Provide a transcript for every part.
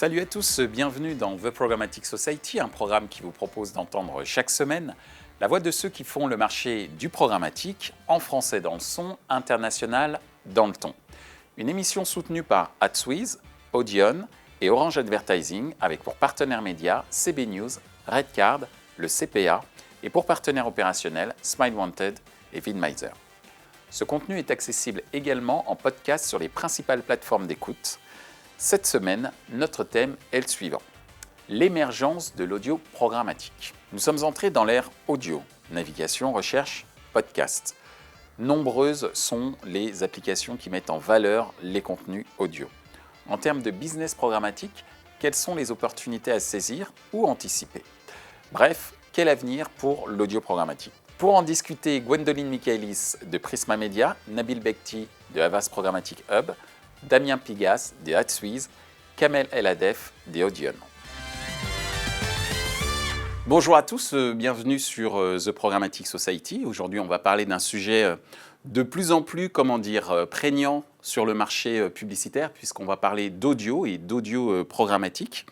Salut à tous, bienvenue dans The Programmatic Society, un programme qui vous propose d'entendre chaque semaine la voix de ceux qui font le marché du programmatique, en français dans le son, international dans le ton. Une émission soutenue par AdsWiz, Audion et Orange Advertising, avec pour partenaires médias CB News, Redcard, le CPA, et pour partenaires opérationnels Smile Wanted et Vidmiser. Ce contenu est accessible également en podcast sur les principales plateformes d'écoute. Cette semaine, notre thème est le suivant: l'émergence de l'audio programmatique. Nous sommes entrés dans l'ère audio, navigation, recherche, podcast. Nombreuses sont les applications qui mettent en valeur les contenus audio. En termes de business programmatique, quelles sont les opportunités à saisir ou anticiper? Bref, quel avenir pour l'audio programmatique? Pour en discuter, Gwendoline Michaelis de Prisma Media, Nabil Bekti de Havas Programmatic Hub, Damien Pigas de AdsWiz, Kamel Eladef de Audion. Bonjour à tous, bienvenue sur The Programmatic Society. Aujourd'hui, on va parler d'un sujet de plus en plus, prégnant sur le marché publicitaire, puisqu'on va parler d'audio et d'audio programmatique.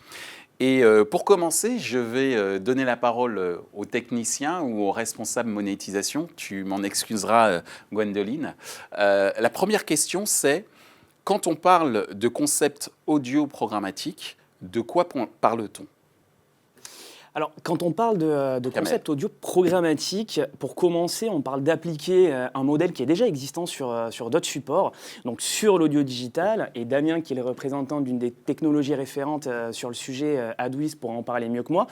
Et pour commencer, je vais donner la parole aux techniciens ou aux responsables monétisation. Tu m'en excuseras, Gwendoline. La première question, c'est: quand on parle de concept audio programmatique, de quoi parle-t-on? Alors, quand on parle de concept audio programmatique, pour commencer, on parle d'appliquer un modèle qui est déjà existant sur d'autres supports, donc sur l'audio digital. Et Damien, qui est le représentant d'une des technologies référentes sur le sujet, AdsWiz, pourra en parler mieux que moi.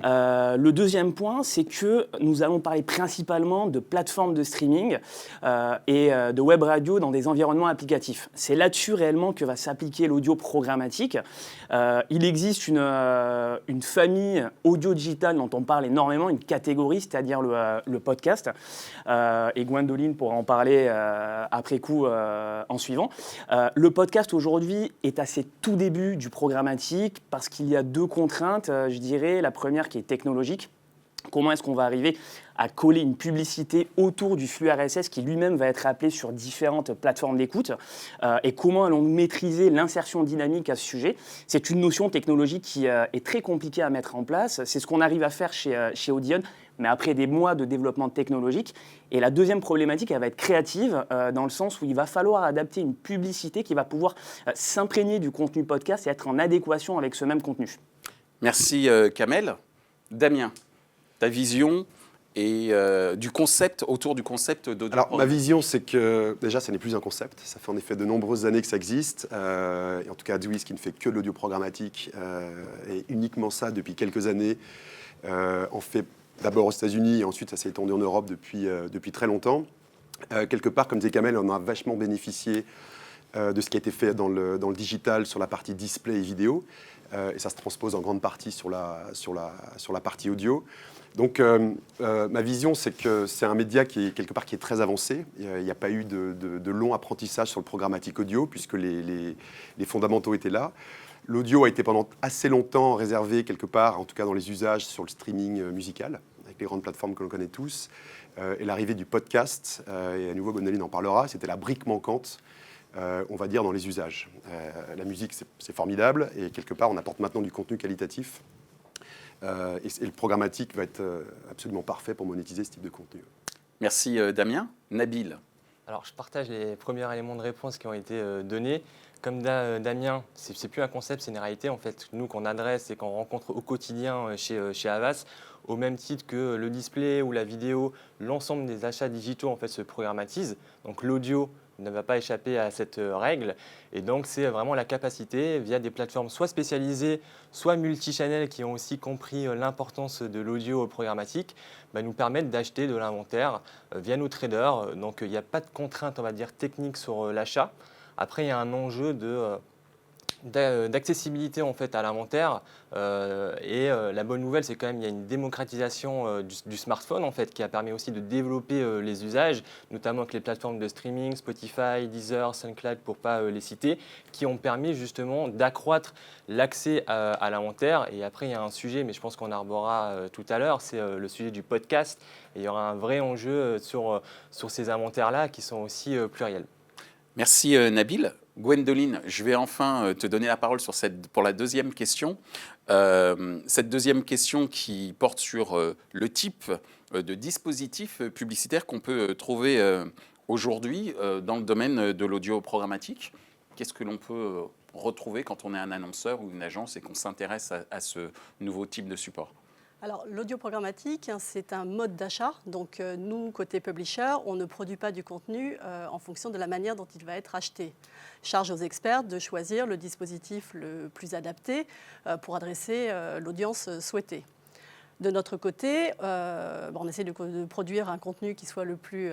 Le deuxième point, c'est que nous allons parler principalement de plateformes de streaming et de web radio dans des environnements applicatifs. C'est là-dessus réellement que va s'appliquer l'audio programmatique. Il existe une famille audio digital dont on parle énormément, une catégorie, c'est-à-dire le podcast. Et Gwendoline pourra en parler après coup en suivant. Le podcast aujourd'hui est à ses tout débuts du programmatique parce qu'il y a deux contraintes, je dirais. La première qui est technologique. Comment est-ce qu'on va arriver à coller une publicité autour du flux RSS qui lui-même va être appelé sur différentes plateformes d'écoute et comment allons-nous maîtriser l'insertion dynamique à ce sujet? C'est une notion technologique qui est très compliquée à mettre en place. C'est ce qu'on arrive à faire chez Audion, mais après des mois de développement technologique. Et la deuxième problématique, elle va être créative, dans le sens où il va falloir adapter une publicité qui va pouvoir s'imprégner du contenu podcast et être en adéquation avec ce même contenu. Merci Kamel. Damien, ta vision et du concept, autour du concept d'audio. Alors, ma vision, c'est que déjà, ça n'est plus un concept. Ça fait en effet de nombreuses années que ça existe. Et en tout cas, AdsWiz, qui ne fait que de l'audio programmatique, et uniquement ça depuis quelques années, en fait d'abord aux États-Unis, et ensuite ça s'est étendu en Europe depuis très longtemps. Quelque part, comme disait Kamel, on a vachement bénéficié de ce qui a été fait dans le digital sur la partie display et vidéo. Et ça se transpose en grande partie sur la partie audio. Donc, ma vision, c'est que c'est un média qui est très avancé. Il n'y a pas eu de long apprentissage sur le programmatique audio, puisque les fondamentaux étaient là. L'audio a été pendant assez longtemps réservé quelque part, en tout cas dans les usages, sur le streaming musical, avec les grandes plateformes que l'on connaît tous. Et l'arrivée du podcast, et à nouveau Gwendoline en parlera, c'était la brique manquante, on va dire, dans les usages. La musique, c'est formidable, et quelque part, on apporte maintenant du contenu qualitatif. Et le programmatique va être absolument parfait pour monétiser ce type de contenu. Merci Damien. Nabil. Alors, je partage les premiers éléments de réponse qui ont été donnés. Comme Damien, c'est plus un concept, c'est une réalité en fait. Nous, qu'on adresse et qu'on rencontre au quotidien chez Havas, au même titre que le display ou la vidéo, l'ensemble des achats digitaux en fait se programmatisent. Donc, l'audio ne va pas échapper à cette règle. Et donc, c'est vraiment la capacité, via des plateformes soit spécialisées, soit multichannels qui ont aussi compris l'importance de l'audio programmatique, nous permettre d'acheter de l'inventaire via nos traders. Donc, il n'y a pas de contrainte, on va dire, technique sur l'achat. Après, il y a un enjeu d'accessibilité en fait à l'inventaire et la bonne nouvelle, c'est quand même il y a une démocratisation du smartphone en fait qui a permis aussi de développer les usages, notamment avec les plateformes de streaming, Spotify, Deezer, SoundCloud pour pas les citer, qui ont permis justement d'accroître l'accès à l'inventaire. Et après, il y a un sujet, mais je pense qu'on abordera tout à l'heure, c'est le sujet du podcast. Et il y aura un vrai enjeu sur ces inventaires-là qui sont aussi pluriels. Merci Nabil. Gwendoline, je vais enfin te donner la parole pour la deuxième question. Cette deuxième question qui porte sur le type de dispositif publicitaire qu'on peut trouver aujourd'hui dans le domaine de l'audio programmatique. Qu'est-ce que l'on peut retrouver quand on est un annonceur ou une agence et qu'on s'intéresse à ce nouveau type de support? Alors, l'audio programmatique, c'est un mode d'achat. Donc, nous, côté publisher, on ne produit pas du contenu en fonction de la manière dont il va être acheté. Charge aux experts de choisir le dispositif le plus adapté pour adresser l'audience souhaitée. De notre côté, on essaie de produire un contenu qui soit le plus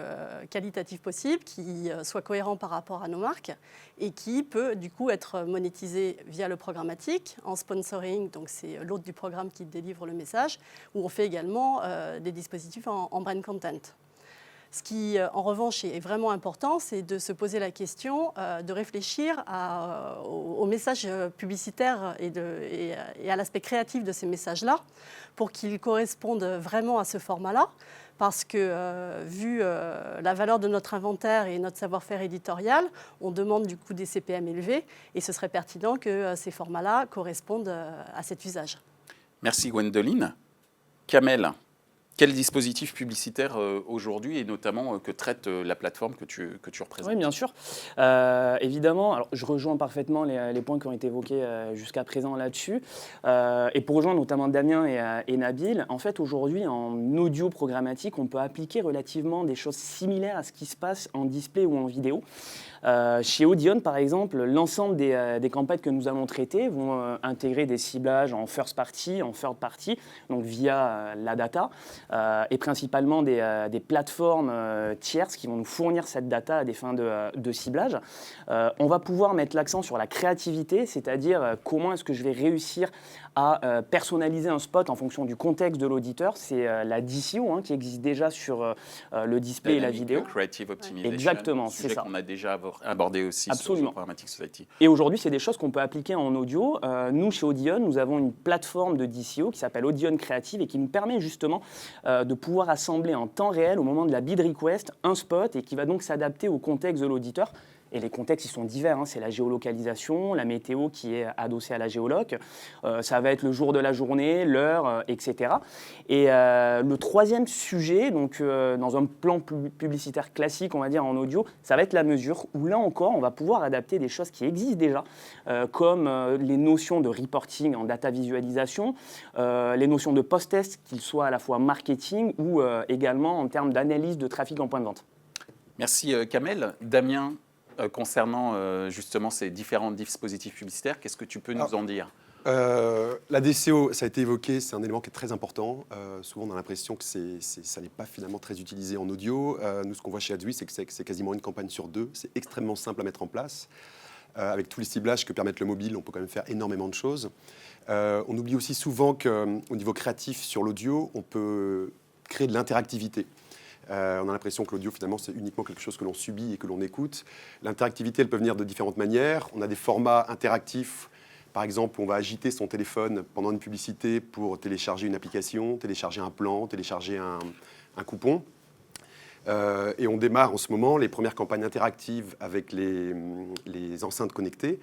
qualitatif possible, qui soit cohérent par rapport à nos marques et qui peut du coup être monétisé via le programmatique, en sponsoring, donc c'est l'hôte du programme qui délivre le message, où on fait également des dispositifs en brand content. Ce qui, en revanche, est vraiment important, c'est de se poser la question, de réfléchir au message publicitaire et à l'aspect créatif de ces messages-là, pour qu'ils correspondent vraiment à ce format-là. Parce que, vu la valeur de notre inventaire et notre savoir-faire éditorial, on demande du coup des CPM élevés, et ce serait pertinent que ces formats-là correspondent à cet usage. Merci Gwendoline. Kamel, quel dispositif publicitaire aujourd'hui et notamment que traite la plateforme que tu représentes? Oui, bien sûr. Évidemment, alors, je rejoins parfaitement les points qui ont été évoqués jusqu'à présent là-dessus. Et pour rejoindre notamment Damien et Nabil, en fait, aujourd'hui, en audio programmatique, on peut appliquer relativement des choses similaires à ce qui se passe en display ou en vidéo. Chez Audion, par exemple, l'ensemble des campagnes que nous allons traiter vont intégrer des ciblages en first party, en third party, donc via la data, et principalement des plateformes tierces qui vont nous fournir cette data à des fins de ciblage. On va pouvoir mettre l'accent sur la créativité, c'est-à-dire comment est-ce que je vais réussir à personnaliser un spot en fonction du contexte de l'auditeur. C'est la DCO qui existe déjà sur le display et la vidéo. Creative Optimization. Exactement, c'est ça. Qu'on a déjà abordé aussi Absolument. sur Programmatic Society. Et aujourd'hui, c'est des choses qu'on peut appliquer en audio. Nous, chez Audion, nous avons une plateforme de DCO qui s'appelle Audion Creative et qui nous permet justement de pouvoir assembler en temps réel, au moment de la bid request, un spot et qui va donc s'adapter au contexte de l'auditeur. Et les contextes, ils sont divers. C'est la géolocalisation, la météo qui est adossée à la géoloc. Ça va être le jour de la journée, l'heure, etc. Et le troisième sujet, donc, dans un plan publicitaire classique, on va dire en audio, ça va être la mesure, où là encore, on va pouvoir adapter des choses qui existent déjà, comme les notions de reporting en data visualisation, les notions de post-test, qu'ils soient à la fois marketing ou également en termes d'analyse de trafic en point de vente. Merci Kamel. Damien, concernant justement ces différents dispositifs publicitaires, qu'est-ce que tu peux nous en dire? La DCO, ça a été évoqué, c'est un élément qui est très important. Souvent, on a l'impression que ça n'est pas finalement très utilisé en audio. Nous, ce qu'on voit chez AdWeek, c'est que c'est quasiment une campagne sur deux. C'est extrêmement simple à mettre en place. Avec tous les ciblages que permettent le mobile, on peut quand même faire énormément de choses. On oublie aussi souvent qu'au niveau créatif, sur l'audio, on peut créer de l'interactivité. On a l'impression que l'audio, finalement, c'est uniquement quelque chose que l'on subit et que l'on écoute. L'interactivité, elle peut venir de différentes manières. On a des formats interactifs. Par exemple, on va agiter son téléphone pendant une publicité pour télécharger une application, télécharger un plan, télécharger un coupon. Et on démarre en ce moment les premières campagnes interactives avec les enceintes connectées.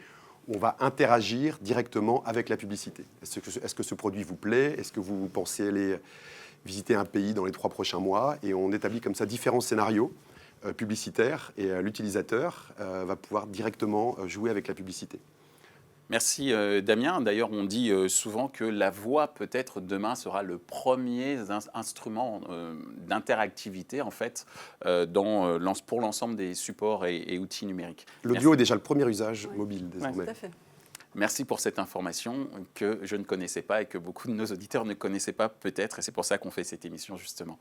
On va interagir directement avec la publicité. Est-ce que ce produit vous plaît? Est-ce que vous pensez aller visiter un pays dans les 3 prochains mois? Et on établit comme ça différents scénarios publicitaires et l'utilisateur va pouvoir directement jouer avec la publicité. Merci Damien. D'ailleurs, on dit souvent que la voix, peut-être demain, sera le premier instrument d'interactivité en fait, pour l'ensemble des supports et outils numériques. L'audio est déjà le premier usage mobile désormais. Ouais, tout à fait. Merci pour cette information que je ne connaissais pas et que beaucoup de nos auditeurs ne connaissaient pas peut-être, et c'est pour ça qu'on fait cette émission justement.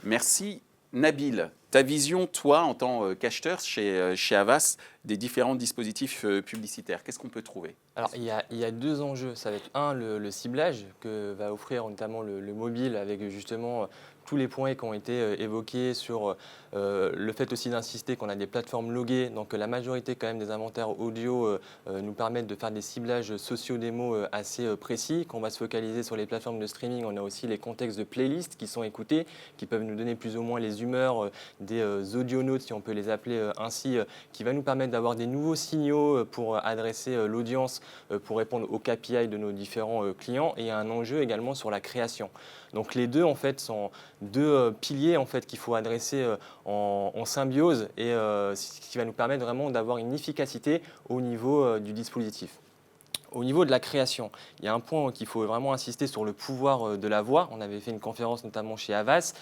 Merci. Nabil, ta vision, toi, en tant qu'acheteur chez Havas, des différents dispositifs publicitaires, qu'est-ce qu'on peut trouver? Alors, il y a 2 enjeux. Ça va être le ciblage que va offrir notamment le mobile avec justement tous les points qui ont été évoqués sur le fait aussi d'insister qu'on a des plateformes loguées, donc la majorité quand même des inventaires audio nous permettent de faire des ciblages socio-démo assez précis, qu'on va se focaliser sur les plateformes de streaming. On a aussi les contextes de playlists qui sont écoutés, qui peuvent nous donner plus ou moins les humeurs des audionautes, si on peut les appeler ainsi, qui va nous permettre d'avoir des nouveaux signaux pour adresser l'audience, pour répondre aux KPI de nos différents clients. Et il y a un enjeu également sur la création. Donc les deux en fait sont deux piliers en fait qu'il faut adresser en symbiose et ce qui va nous permettre vraiment d'avoir une efficacité au niveau du dispositif. Au niveau de la création, il y a un point qu'il faut vraiment insister sur le pouvoir de la voix. On avait fait une conférence notamment chez Havas.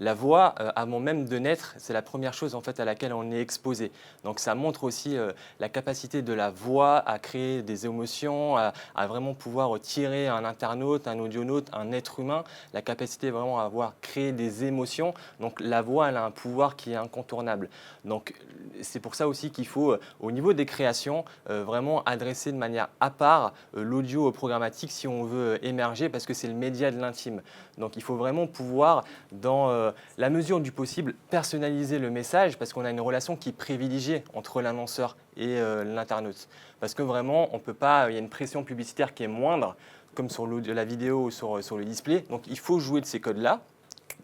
La voix, avant même de naître, c'est la première chose en fait à laquelle on est exposé. Donc ça montre aussi la capacité de la voix à créer des émotions, à vraiment pouvoir tirer un internaute, un audionaute, un être humain, la capacité vraiment à avoir créé des émotions. Donc la voix, elle a un pouvoir qui est incontournable. Donc c'est pour ça aussi qu'il faut, au niveau des créations, vraiment adresser de manière à part l'audio programmatique si on veut émerger, parce que c'est le média de l'intime. Donc il faut vraiment pouvoir, dans la mesure du possible, personnaliser le message, parce qu'on a une relation qui est privilégiée entre l'annonceur et l'internaute. Parce que vraiment, on peut pas, il y a une pression publicitaire qui est moindre, comme sur la vidéo ou sur le display. Donc il faut jouer de ces codes-là.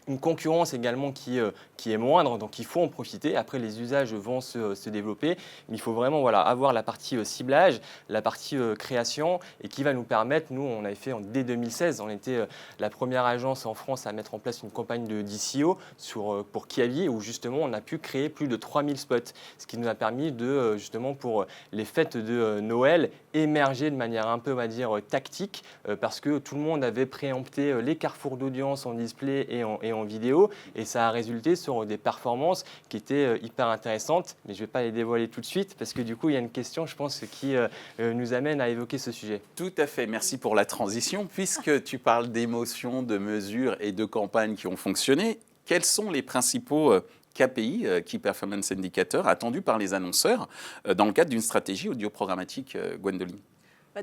Une concurrence également qui est moindre, donc il faut en profiter. Après, les usages vont se développer, mais il faut vraiment avoir la partie ciblage, la partie création, et qui va nous permettre, nous, on avait fait dès 2016, on était la première agence en France à mettre en place une campagne de DCO pour Kiabi, où justement on a pu créer plus de 3000 spots, ce qui nous a permis de, justement pour les fêtes de Noël, émerger de manière un peu, on va dire, tactique, parce que tout le monde avait préempté les carrefours d'audience en display et en vidéo, et ça a résulté sur des performances qui étaient hyper intéressantes, mais je ne vais pas les dévoiler tout de suite, parce que du coup, il y a une question, je pense, qui nous amène à évoquer ce sujet. Tout à fait, merci pour la transition. Puisque tu parles d'émotions, de mesures et de campagnes qui ont fonctionné, quels sont les principaux KPI, Key Performance Indicators, attendus par les annonceurs dans le cadre d'une stratégie audio programmatique, Gwendoline?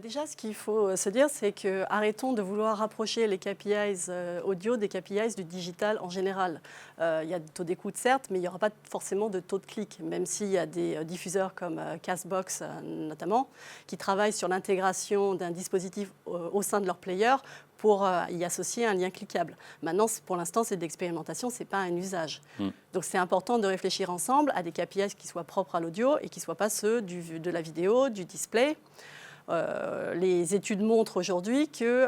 Déjà, ce qu'il faut se dire, c'est que arrêtons de vouloir rapprocher les KPIs audio des KPIs du digital en général. Il y a des taux d'écoute, certes, mais il n'y aura pas forcément de taux de clic, même s'il y a des diffuseurs comme Castbox notamment, qui travaillent sur l'intégration d'un dispositif au sein de leur player pour y associer un lien cliquable. Maintenant, pour l'instant, c'est de l'expérimentation, ce n'est pas un usage. Donc c'est important de réfléchir ensemble à des KPIs qui soient propres à l'audio et qui ne soient pas ceux de la vidéo, du display. Les études montrent aujourd'hui que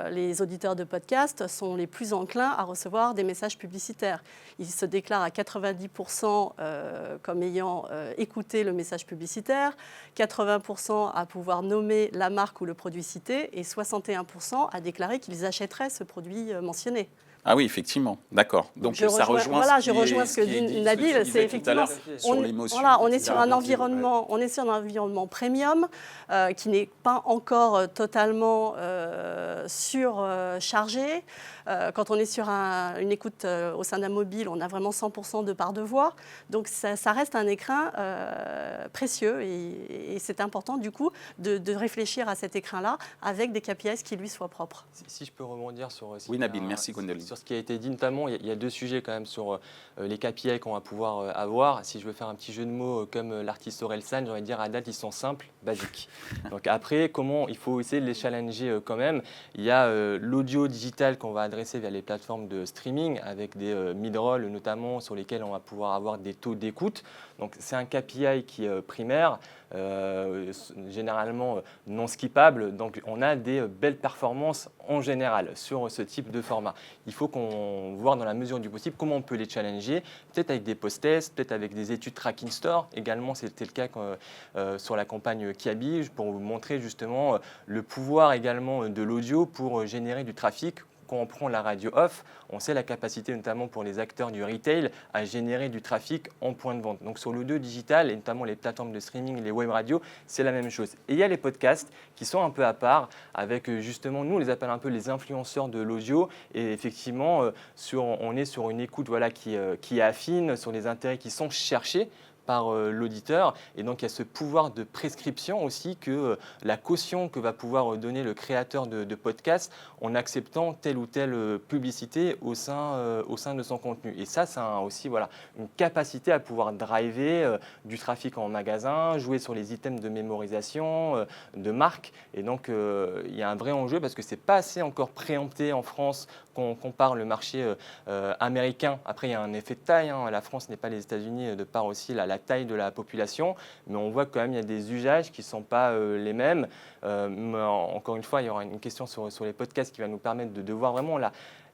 les auditeurs de podcasts sont les plus enclins à recevoir des messages publicitaires. Ils se déclarent à 90% comme ayant écouté le message publicitaire, 80% à pouvoir nommer la marque ou le produit cité et 61% à déclarer qu'ils achèteraient ce produit mentionné. Ah oui, effectivement, d'accord. Donc je rejoins ce que dit Nabil, c'est effectivement on est sur un environnement premium qui n'est pas encore totalement surchargé. Quand on est sur une écoute au sein d'un mobile, on a vraiment 100% de part de voix. Donc ça reste un écrin précieux et c'est important du coup de réfléchir à cet écrin-là avec des KPIs qui lui soient propres. Si je peux rebondir sur oui, Nabil, merci Gwendoline. Sur ce qui a été dit notamment, il y a deux sujets quand même sur les KPI qu'on va pouvoir avoir. Si je veux faire un petit jeu de mots comme l'artiste Orelsan, j'ai envie de dire à date, ils sont simples, basiques. Donc après, comment il faut essayer de les challenger quand même. Il y a l'audio digital qu'on va adresser via les plateformes de streaming avec des mid-roll notamment sur lesquels on va pouvoir avoir des taux d'écoute. Donc c'est un KPI qui est primaire, généralement non skippable. Donc on a des belles performances en général sur ce type de format. Il faut qu'on voit dans la mesure du possible comment on peut les challenger, peut-être avec des post-tests, peut-être avec des études tracking store. Également, c'était le cas sur la campagne Kiabi, pour vous montrer justement le pouvoir également de l'audio pour générer du trafic. Quand on prend la radio off, on sait la capacité notamment pour les acteurs du retail à générer du trafic en point de vente. Donc sur l'audio digital et notamment les plateformes de streaming et les web radios, c'est la même chose. Et il y a les podcasts qui sont un peu à part avec justement, nous on les appelle un peu les influenceurs de l'audio et effectivement on est sur une écoute qui est affine, sur des intérêts qui sont cherchés par l'auditeur. Et donc, il y a ce pouvoir de prescription aussi que la caution que va pouvoir donner le créateur de podcast en acceptant telle ou telle publicité au sein de son contenu. Et ça a aussi une capacité à pouvoir driver du trafic en magasin, jouer sur les items de mémorisation, de marque. Et donc, il y a un vrai enjeu parce que ce n'est pas assez encore préempté en France quand on compare le marché américain. Après, il y a un effet de taille. La France n'est pas les États-Unis de par aussi la taille de la population. Mais on voit que quand même il y a des usages qui ne sont pas les mêmes. Encore une fois, il y aura une question sur les podcasts qui va nous permettre de voir vraiment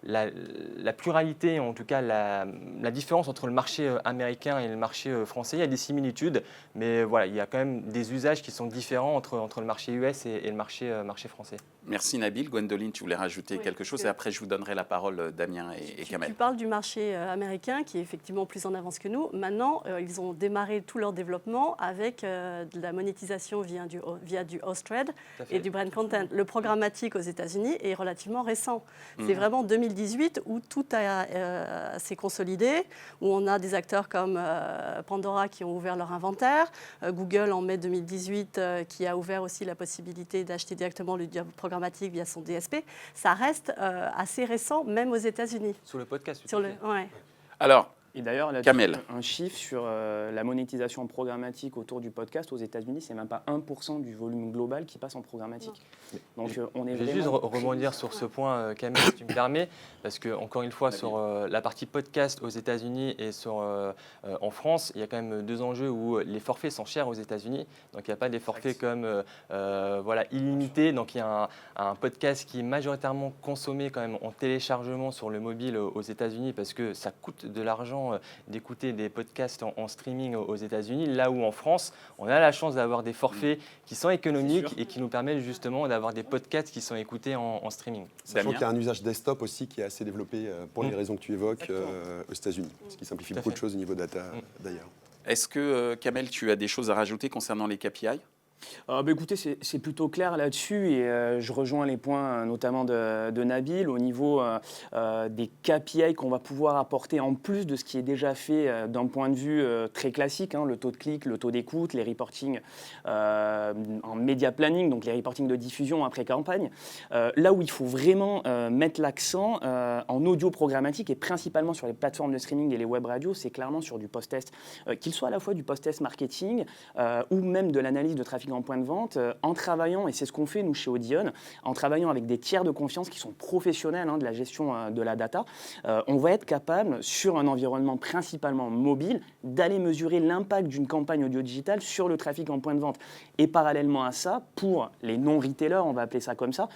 la pluralité, en tout cas la différence entre le marché américain et le marché français. Il y a des similitudes, mais voilà, il y a quand même des usages qui sont différents entre le marché US et le marché français. Merci Nabil. Gwendoline, tu voulais rajouter quelque chose et après je vous donnerai la parole, Damien et Kamel. Tu parles du marché américain qui est effectivement plus en avance que nous. Maintenant, ils ont démarré tout leur développement avec de la monétisation via du host thread et du brand content. Le programmatique aux États-Unis est relativement récent. C'est vraiment 2018 où tout s'est consolidé, où on a des acteurs comme Pandora qui ont ouvert leur inventaire, Google en mai 2018 qui a ouvert aussi la possibilité d'acheter directement le programmatique via son DSP. Ça reste assez récent, même aux États-Unis. Sur le podcast. Ouais. Alors, Et d'ailleurs, là, Kamel. un chiffre sur la monétisation programmatique autour du podcast aux États-Unis, c'est même pas 1% du volume global qui passe en programmatique. Donc, on est Je vais juste rebondir sur ce point, Kamel, si tu me permets, parce que encore une fois, sur la partie podcast aux États-Unis et en France, il y a quand même deux enjeux où les forfaits sont chers aux États-Unis. Donc, il n'y a pas des forfaits comme illimités. Donc, il y a un podcast qui est majoritairement consommé quand même en téléchargement sur le mobile aux États-Unis parce que ça coûte de l'argent d'écouter des podcasts en streaming aux États-Unis, là où en France, on a la chance d'avoir des forfaits qui sont économiques et qui nous permettent justement d'avoir des podcasts qui sont écoutés en streaming. Sachant qu'il y a un usage desktop aussi qui est assez développé pour les raisons que tu évoques aux États-Unis, ce qui simplifie beaucoup de choses au niveau data d'ailleurs. Est-ce que, Kamel, tu as des choses à rajouter concernant les KPI ? Écoutez, c'est plutôt clair là-dessus et je rejoins les points notamment de Nabil au niveau des KPI qu'on va pouvoir apporter en plus de ce qui est déjà fait d'un point de vue très classique, le taux de clic, le taux d'écoute, les reportings en media planning, donc les reportings de diffusion après campagne. Là où il faut vraiment mettre l'accent en audio programmatique et principalement sur les plateformes de streaming et les web radios, c'est clairement sur du post-test, qu'il soit à la fois du post-test marketing ou même de l'analyse de trafic en point de vente, en travaillant, et c'est ce qu'on fait nous chez Audion, en travaillant avec des tiers de confiance qui sont professionnels de la gestion de la data, on va être capable, sur un environnement principalement mobile, d'aller mesurer l'impact d'une campagne audio digitale sur le trafic en point de vente. Et parallèlement à ça, pour les non-retailers, on va appeler ça comme ça,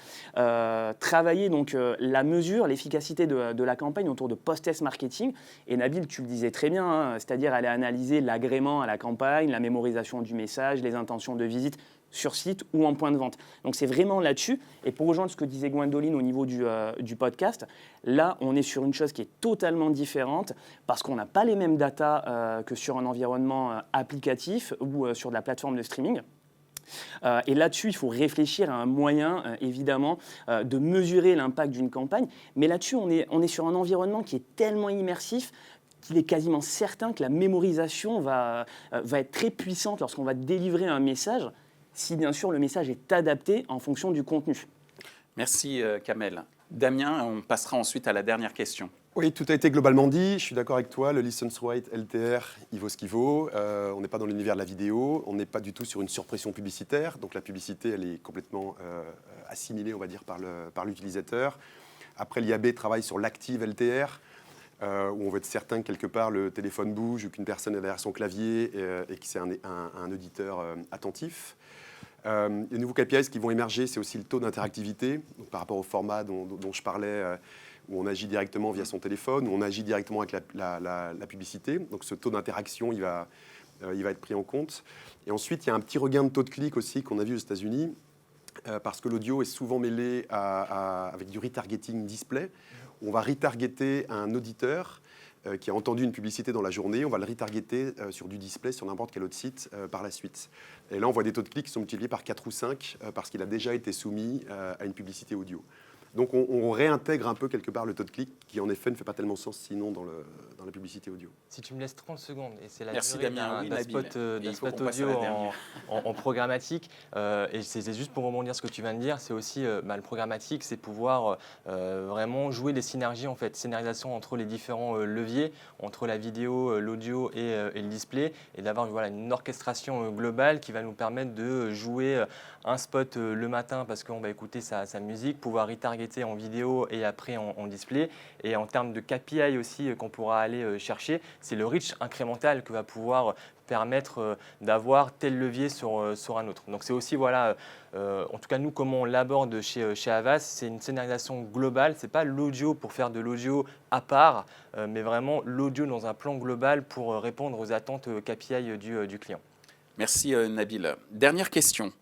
travailler donc la mesure, l'efficacité de la campagne autour de post-test marketing. Et Nabil, tu le disais très bien, c'est-à-dire aller analyser l'agrément à la campagne, la mémorisation du message, les intentions de visite sur site ou en point de vente. Donc c'est vraiment là-dessus. Et pour rejoindre ce que disait Gwendoline au niveau du podcast, là on est sur une chose qui est totalement différente parce qu'on n'a pas les mêmes datas que sur un environnement applicatif ou sur de la plateforme de streaming. Et là-dessus, il faut réfléchir à un moyen, évidemment, de mesurer l'impact d'une campagne. Mais là-dessus, on est sur un environnement qui est tellement immersif qu'il est quasiment certain que la mémorisation va être très puissante lorsqu'on va délivrer un message, si bien sûr le message est adapté en fonction du contenu. Merci Kamel. Damien, on passera ensuite à la dernière question. Oui, tout a été globalement dit. Je suis d'accord avec toi. Le license rate LTR, il vaut ce qu'il vaut. On n'est pas dans l'univers de la vidéo. On n'est pas du tout sur une surpression publicitaire. Donc la publicité, elle est complètement assimilée, on va dire, par l'utilisateur. Après, l'IAB travaille sur l'active LTR, où on veut être certain que quelque part le téléphone bouge ou qu'une personne est derrière son clavier et que c'est un auditeur attentif. Les nouveaux KPIs qui vont émerger, c'est aussi le taux d'interactivité, par rapport au format dont je parlais, où on agit directement via son téléphone, où on agit directement avec la publicité. Donc ce taux d'interaction, il va être pris en compte. Et ensuite, il y a un petit regain de taux de clic aussi qu'on a vu aux États-Unis, parce que l'audio est souvent mêlé avec du retargeting display. On va retargeter un auditeur qui a entendu une publicité dans la journée, on va le retargeter sur du display sur n'importe quel autre site par la suite. Et là, on voit des taux de clics qui sont multipliés par 4 ou 5 parce qu'il a déjà été soumis à une publicité audio. Donc on réintègre un peu quelque part le taux de clic qui en effet ne fait pas tellement sens sinon dans la publicité audio. Si tu me laisses 30 secondes, et c'est la Merci, durée Damien. d'un Oui, spot, Nabil. Il faut qu'on passe à audio la dernière. en programmatique, et c'est juste pour rebondir ce que tu viens de dire, c'est aussi le programmatique, c'est pouvoir vraiment jouer des synergies en fait, scénarisation entre les différents leviers, entre la vidéo, l'audio et le display, et d'avoir voilà, une orchestration globale qui va nous permettre de jouer un spot le matin parce qu'on va écouter sa musique, pouvoir retargeter en vidéo et après en display. Et en termes de KPI aussi qu'on pourra aller chercher, c'est le reach incrémental que va pouvoir permettre d'avoir tel levier sur un autre. Donc c'est aussi, voilà, en tout cas nous, comment on l'aborde chez Havas, c'est une scénarisation globale, ce n'est pas l'audio pour faire de l'audio à part, mais vraiment l'audio dans un plan global pour répondre aux attentes KPI du client. Merci Nabil. Dernière question.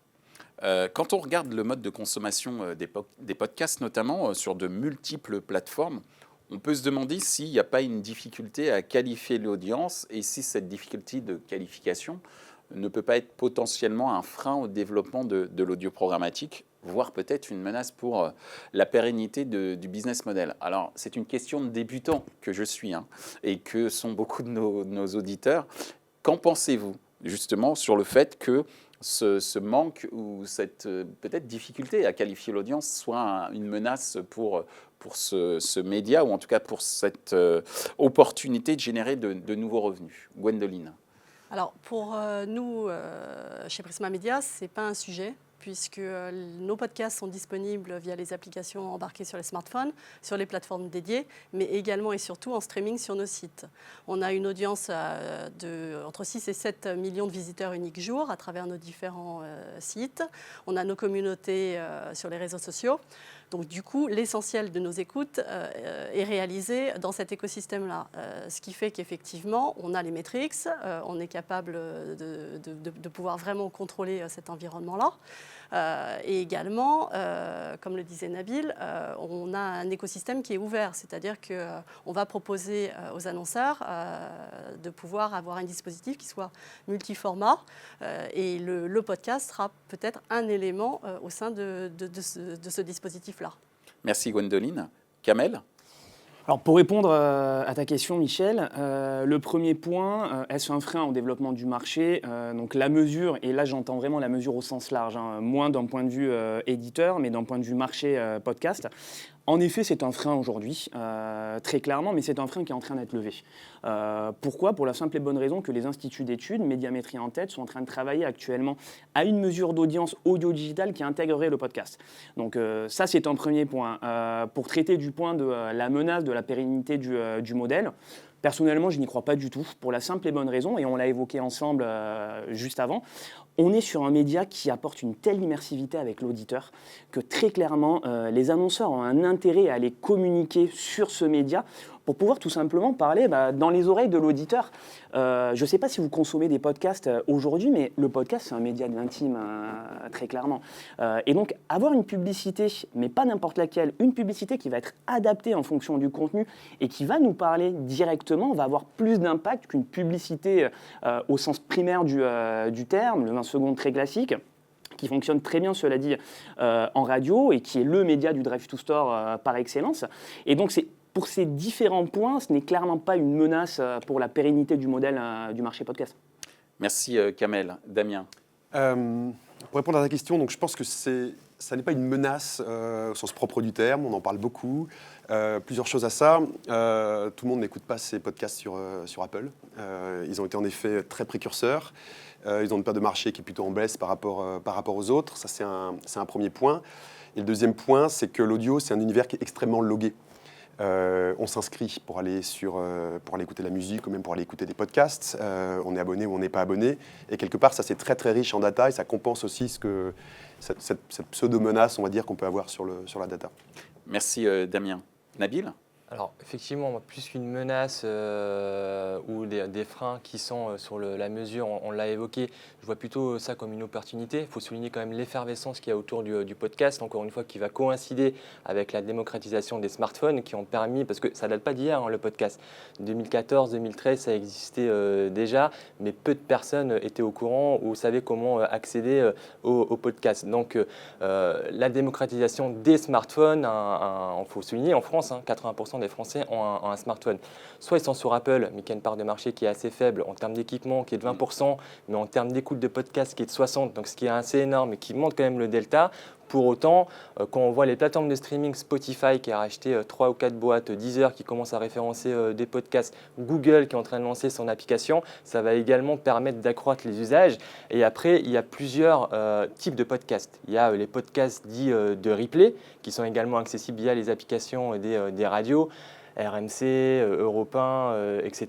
Quand on regarde le mode de consommation des podcasts, notamment sur de multiples plateformes, on peut se demander s'il n'y a pas une difficulté à qualifier l'audience et si cette difficulté de qualification ne peut pas être potentiellement un frein au développement de l'audio programmatique, voire peut-être une menace pour la pérennité du business model. Alors, c'est une question de débutant que je suis et que sont beaucoup de nos auditeurs. Qu'en pensez-vous, justement, sur le fait que ce manque ou cette peut-être difficulté à qualifier l'audience soit une menace pour ce média, ou en tout cas pour cette opportunité de générer de nouveaux revenus? Gwendoline. Alors pour nous, chez Prisma Media, ce n'est pas un sujet, puisque nos podcasts sont disponibles via les applications embarquées sur les smartphones, sur les plateformes dédiées, mais également et surtout en streaming sur nos sites. On a une audience entre 6 et 7 millions de visiteurs uniques jour à travers nos différents sites. On a nos communautés sur les réseaux sociaux. Donc du coup, l'essentiel de nos écoutes est réalisé dans cet écosystème-là. Ce qui fait qu'effectivement, on a les métriques, on est capable de pouvoir vraiment contrôler cet environnement-là. Et également, comme le disait Nabil, on a un écosystème qui est ouvert, c'est-à-dire qu'on va proposer aux annonceurs de pouvoir avoir un dispositif qui soit multiformat, et le podcast sera peut-être un élément au sein de ce dispositif-là. Merci Gwendoline. Kamel? Alors pour répondre à ta question, Michel, le premier point, est-ce un frein au développement du marché? Donc la mesure, et là j'entends vraiment la mesure au sens large, moins d'un point de vue éditeur, mais d'un point de vue marché podcast. En effet, c'est un frein aujourd'hui, très clairement, mais c'est un frein qui est en train d'être levé. Pourquoi? Pour la simple et bonne raison que les instituts d'études, Médiamétrie en tête, sont en train de travailler actuellement à une mesure d'audience audio-digitale qui intégrerait le podcast. Donc ça, c'est un premier point. Pour traiter du point de la menace de la pérennité du modèle, personnellement, je n'y crois pas du tout, pour la simple et bonne raison, et on l'a évoqué ensemble juste avant, on est sur un média qui apporte une telle immersivité avec l'auditeur que très clairement, les annonceurs ont un intérêt à aller communiquer sur ce média pour pouvoir tout simplement parler dans les oreilles de l'auditeur. Je ne sais pas si vous consommez des podcasts aujourd'hui, mais le podcast, c'est un média de l'intime, très clairement. Et donc, avoir une publicité, mais pas n'importe laquelle, une publicité qui va être adaptée en fonction du contenu et qui va nous parler directement, va avoir plus d'impact qu'une publicité au sens primaire du terme, le 20 secondes très classique, qui fonctionne très bien, cela dit, en radio et qui est le média du Drive to Store par excellence. Et donc, pour ces différents points, ce n'est clairement pas une menace pour la pérennité du modèle du marché podcast. Merci Kamel. Damien? Pour répondre à ta question, donc je pense que ça n'est pas une menace au sens propre du terme, on en parle beaucoup. Plusieurs choses à ça. Tout le monde n'écoute pas ces podcasts sur Apple. Ils ont été en effet très précurseurs. Ils ont une part de marché qui est plutôt en baisse par rapport aux autres. Ça, c'est un premier point. Et le deuxième point, c'est que l'audio, c'est un univers qui est extrêmement logué. On s'inscrit pour aller écouter la musique ou même pour aller écouter des podcasts. On est abonné ou on n'est pas abonné. Et quelque part, ça c'est très très riche en data et ça compense aussi cette pseudo-menace, on va dire, qu'on peut avoir sur la data. Merci Damien. Nabil? Alors effectivement, plus qu'une menace ou des freins qui sont sur la mesure, on l'a évoqué, je vois plutôt ça comme une opportunité. Il faut souligner quand même l'effervescence qu'il y a autour du podcast, encore une fois, qui va coïncider avec la démocratisation des smartphones qui ont permis, parce que ça ne date pas d'hier, le podcast. 2014-2013, ça existait déjà, mais peu de personnes étaient au courant ou savaient comment accéder au podcast. Donc la démocratisation des smartphones, il faut souligner en France, 80% des Français ont un smartphone. Soit ils sont sur Apple, mais qui a une part de marché qui est assez faible en termes d'équipement, qui est de 20%, mais en termes d'écoute de podcast, qui est de 60%, donc ce qui est assez énorme et qui montre quand même le delta. Pour autant, quand on voit les plateformes de streaming, Spotify qui a racheté 3 ou 4 boîtes, Deezer qui commence à référencer des podcasts, Google qui est en train de lancer son application, ça va également permettre d'accroître les usages. Et après, il y a plusieurs types de podcasts. Il y a les podcasts dits de replay qui sont également accessibles via les applications des radios. RMC, Europe 1, etc.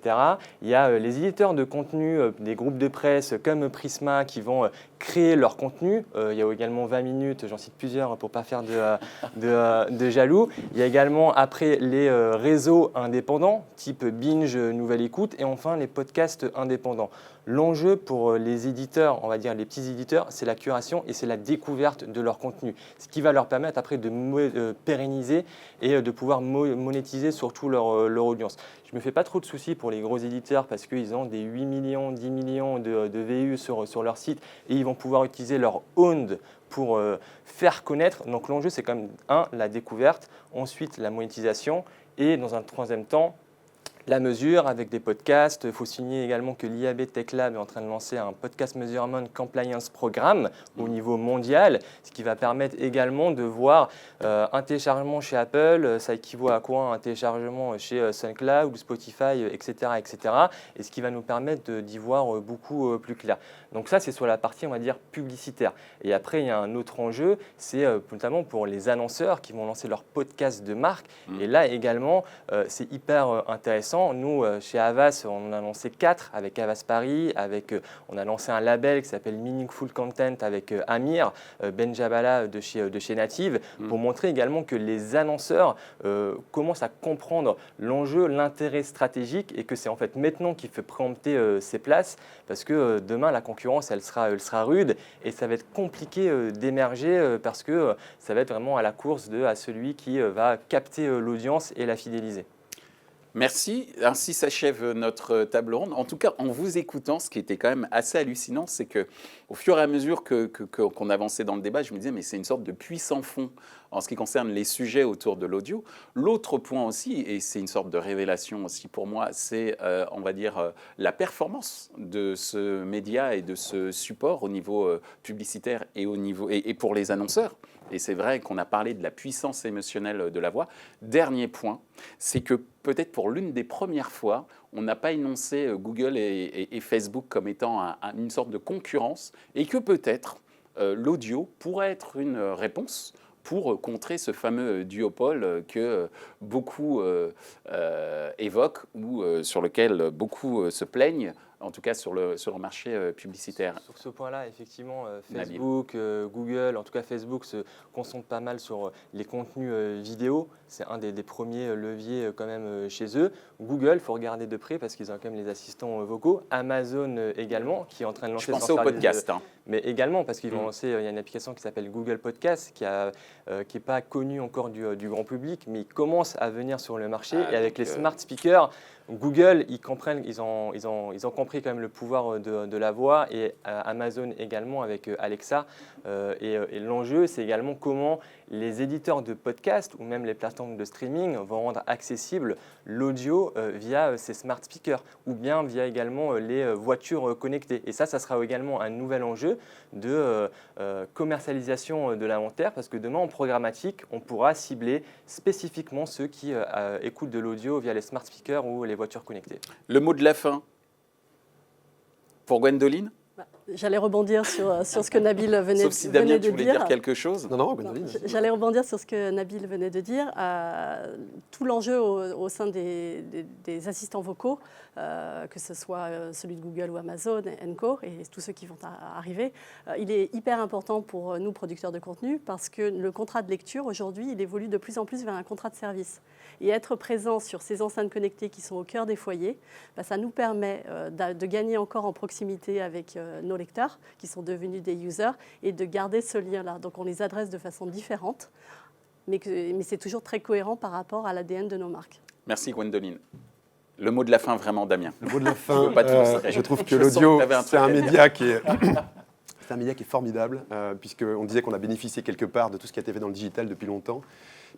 Il y a les éditeurs de contenu, des groupes de presse comme Prisma qui vont créer leur contenu. Il y a également 20 minutes, j'en cite plusieurs pour ne pas faire de jaloux. Il y a également après les réseaux indépendants, type Binge, Nouvelle Écoute, et enfin les podcasts indépendants. L'enjeu pour les éditeurs, on va dire les petits éditeurs, c'est la curation et c'est la découverte de leur contenu. Ce qui va leur permettre après de pérenniser et de pouvoir monétiser surtout leur audience. Je ne me fais pas trop de soucis pour les gros éditeurs parce qu'ils ont des 8 millions, 10 millions de VU sur leur site et ils vont pouvoir utiliser leur owned pour faire connaître. Donc l'enjeu, c'est quand même, la découverte, ensuite la monétisation et dans un troisième temps, la mesure avec des podcasts. Il faut signer également que l'IAB Tech Lab est en train de lancer un Podcast Measurement Compliance Programme au niveau mondial, ce qui va permettre également de voir un téléchargement chez Apple, ça équivaut à quoi un téléchargement chez SoundCloud ou Spotify, etc., etc. Et ce qui va nous permettre d'y voir beaucoup plus clair. Donc ça, c'est sur la partie, on va dire, publicitaire. Et après, il y a un autre enjeu, c'est notamment pour les annonceurs qui vont lancer leur podcast de marque. Et là également, c'est hyper intéressant. Nous, chez Havas, on en a lancé 4 avec Havas Paris, on a lancé un label qui s'appelle Meaningful Content avec Amir Benjabala de chez Native, pour montrer également que les annonceurs commencent à comprendre l'enjeu, l'intérêt stratégique et que c'est en fait maintenant qu'il faut préempter ses places parce que demain, la concurrence, elle sera rude et ça va être compliqué d'émerger parce que ça va être vraiment à la course à celui qui va capter l'audience et la fidéliser. Merci. Ainsi s'achève notre table ronde. En tout cas, en vous écoutant, ce qui était quand même assez hallucinant, c'est qu'au fur et à mesure qu'on avançait dans le débat, je me disais, mais c'est une sorte de puits sans fond en ce qui concerne les sujets autour de l'audio. L'autre point aussi, et c'est une sorte de révélation aussi pour moi, c'est, on va dire, la performance de ce média et de ce support au niveau publicitaire et pour les annonceurs. Et c'est vrai qu'on a parlé de la puissance émotionnelle de la voix. Dernier point, c'est que peut-être pour l'une des premières fois, on n'a pas énoncé Google et Facebook comme étant une sorte de concurrence et que peut-être l'audio pourrait être une réponse pour contrer ce fameux duopole que beaucoup évoquent ou sur lequel beaucoup se plaignent, en tout cas sur le marché publicitaire. Sur ce point-là, effectivement, Facebook, Google, en tout cas Facebook se concentre pas mal sur les contenus vidéo. C'est un des premiers leviers quand même chez eux. Google, il faut regarder de près parce qu'ils ont quand même les assistants vocaux. Amazon également, qui est en train de lancer son service. Je pensais au podcast. Mais également parce qu'ils vont lancer, il y a une application qui s'appelle Google Podcast qui n'est pas connue encore du grand public, mais ils commencent à venir sur le marché. Et avec les smart speakers, Google, ils ont compris quand même le pouvoir de la voix et Amazon également avec Alexa. Et l'enjeu, c'est également comment les éditeurs de podcasts ou même les plateformes de streaming vont rendre accessible l'audio via ces smart speakers ou bien via également les voitures connectées. Et ça sera également un nouvel enjeu de commercialisation de l'inventaire parce que demain, en programmatique, on pourra cibler spécifiquement ceux qui écoutent de l'audio via les smart speakers ou les voitures connectées. Le mot de la fin pour Gwendoline ? J'allais rebondir sur ce que Nabil venait, Sauf si Damien, venait tu de voulais dire. dire quelque chose. Non, Non, j'allais rebondir sur ce que Nabil venait de dire. Tout l'enjeu au sein des assistants vocaux, que ce soit celui de Google ou Amazon, Co, et tous ceux qui vont arriver, il est hyper important pour nous, producteurs de contenu, parce que le contrat de lecture, aujourd'hui, il évolue de plus en plus vers un contrat de service. Et être présent sur ces enceintes connectées qui sont au cœur des foyers, ça nous permet de gagner encore en proximité avec nos lecteurs, qui sont devenus des users, et de garder ce lien-là. Donc on les adresse de façon différente, mais c'est toujours très cohérent par rapport à l'ADN de nos marques. Merci Gwendoline. Le mot de la fin, vraiment, Damien. Le mot de la fin, je trouve que Je sens l'audio, que t'avais un c'est truc un à dire. média qui est... C'est un média qui est formidable, puisqu'on disait qu'on a bénéficié quelque part de tout ce qui a été fait dans le digital depuis longtemps.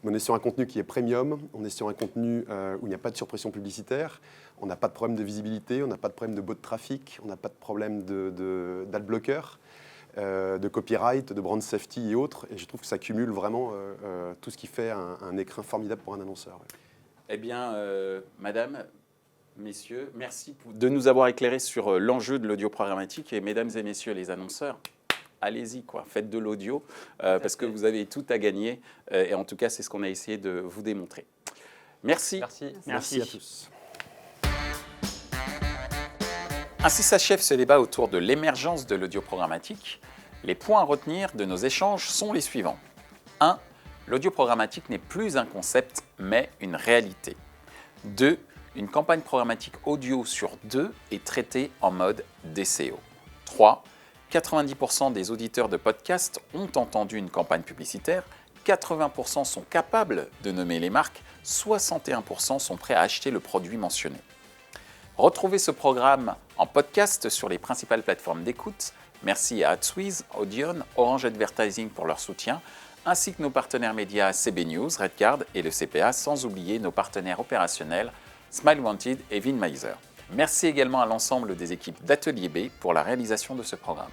Mais on est sur un contenu qui est premium, on est sur un contenu où il n'y a pas de surpression publicitaire, on n'a pas de problème de visibilité, on n'a pas de problème de bot de trafic, on n'a pas de problème d'adblocker, de copyright, de brand safety et autres. Et je trouve que ça cumule vraiment tout ce qui fait un écrin formidable pour un annonceur. Ouais. Eh bien, madame, messieurs, merci de nous avoir éclairés sur l'enjeu de l'audio programmatique. Et mesdames et messieurs les annonceurs, allez-y, quoi, faites de l'audio, parce que vous avez tout à gagner. Et en tout cas, c'est ce qu'on a essayé de vous démontrer. Merci. Merci à tous. Ainsi s'achève ce débat autour de l'émergence de l'audio programmatique. Les points à retenir de nos échanges sont les suivants. 1. L'audio programmatique n'est plus un concept, mais une réalité. 2. Une campagne programmatique audio sur 2 est traitée en mode DCO. 3. 90% des auditeurs de podcasts ont entendu une campagne publicitaire, 80% sont capables de nommer les marques, 61% sont prêts à acheter le produit mentionné. Retrouvez ce programme en podcast sur les principales plateformes d'écoute. Merci à AdsWiz, Audion, Orange Advertising pour leur soutien, ainsi que nos partenaires médias CB News, Redcard et le CPA, sans oublier nos partenaires opérationnels Smile Wanted et Vinmeiser. Merci également à l'ensemble des équipes d'Atelier B pour la réalisation de ce programme.